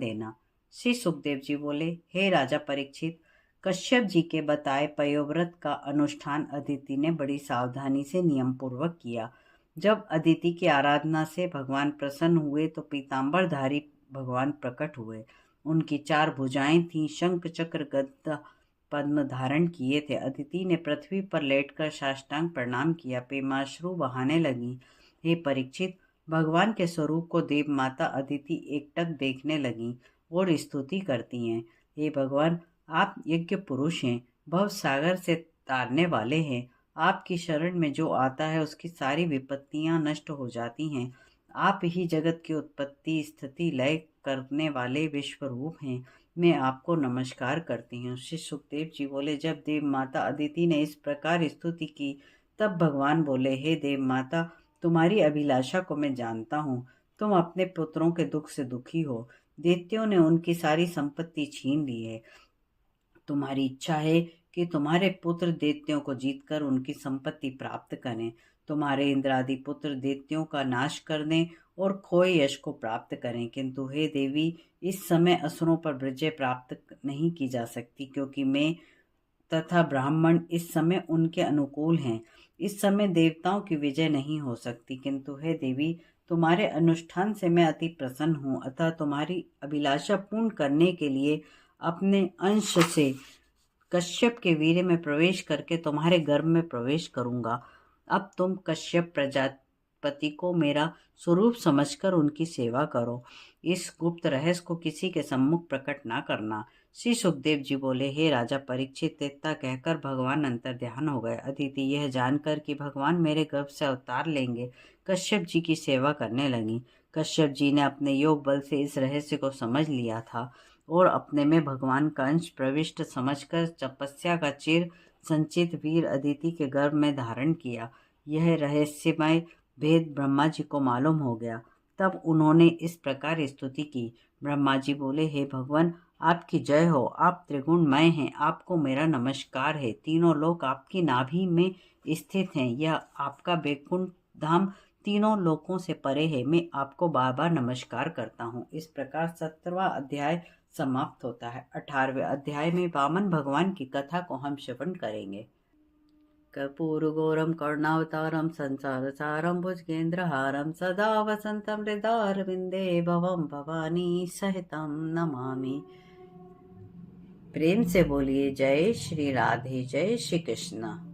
देना। श्री सुखदेव जी बोले, हे राजा परीक्षित, कश्यप जी के बताए पयोव्रत का अनुष्ठान अदिति ने बड़ी सावधानी से नियम पूर्वक किया। जब अदिति की आराधना से भगवान प्रसन्न हुए तो पीतांबरधारी भगवान प्रकट हुए। उनकी 4 भुजाएं थीं, शंख चक्र गदा पद्म धारण किए थे। अदिति ने पृथ्वी पर लेटकर साष्टांग प्रणाम किया। प्रेमाश्रु बहाने लगी। हे परीक्षित, भगवान के स्वरूप को देव माता अदिति एकटक देखने लगी और स्तुति करती हैं। हे भगवान, आप यज्ञ पुरुष हैं, भव सागर से तारने वाले हैं। आपकी शरण में जो आता है उसकी सारी विपत्तियां नष्ट हो जाती हैं। आप ही जगत की उत्पत्ति स्थिति लय करने वाले विश्व रूप हैं। मैं आपको नमस्कार करती हूँ। श्री सुखदेव जी बोले, जब देव माता अदिति ने इस प्रकार स्तुति की तब भगवान बोले, हे देव माता, तुम्हारी अभिलाषा को मैं जानता हूँ। तुम अपने पुत्रों के दुख से दुखी हो। दैत्यों ने उनकी सारी संपत्ति छीन ली है। तुम्हारी इच्छा है कि तुम्हारे पुत्र दैत्यों को जीतकर उनकी संपत्ति प्राप्त करें। तुम्हारे इंद्रादि पुत्र दैत्यों का नाश करने और खोए यश को प्राप्त करें। किंतु हे देवी, इस समय असुरों पर विजय प्राप्त नहीं की जा सकती, क्योंकि मैं तथा ब्राह्मण इस समय उनके अनुकूल हैं। इस समय देवताओं की विजय नहीं हो सकती। किंतु हे देवी, तुम्हारे अनुष्ठान से मैं अति प्रसन्न हूँ, अतः तुम्हारी अभिलाषा पूर्ण करने के लिए अपने अंश से कश्यप के वीर्य में प्रवेश करके तुम्हारे गर्भ में प्रवेश करूंगा। अब तुम कश्यप प्रजापति को मेरा स्वरूप समझकर उनकी सेवा करो। इस गुप्त रहस्य को किसी के सम्मुख प्रकट ना करना। श्री सुखदेव जी बोले, हे राजा परीक्षित, इतना कहकर भगवान अंतर ध्यान हो गए। अदिति यह जानकर कि भगवान मेरे गर्भ से अवतार लेंगे, कश्यप जी की सेवा करने लगी। कश्यप जी ने अपने योग बल से इस रहस्य को समझ लिया था और अपने में भगवान का अंश प्रविष्ट समझकर तपस्या का चिर संचित वीर अदिति के गर्भ में धारण किया। यह रहस्यमय भेद ब्रह्मा जी को मालूम हो गया। तब उन्होंने इस प्रकार स्तुति की। ब्रह्मा जी बोले, हे भगवान, आपकी जय हो। आप त्रिगुणमय हैं, आपको मेरा नमस्कार है। तीनों लोक आपकी नाभि में स्थित हैं। यह आपका वैकुंठ धाम तीनों लोकों से परे है। मैं आपको बार बार नमस्कार करता हूँ। इस प्रकार 17वां अध्याय समाप्त होता है। 18वें अध्याय में वामन भगवान की कथा को हम श्रवण करेंगे। कर्पूरगौरम करुणावतारम संसार सारम भुजगेन्द्रहारम सदा वसंतम हृदयारविंदे भवम भवानी सहितम नमामि। प्रेम से बोलिए जय श्री राधे, जय श्री कृष्ण।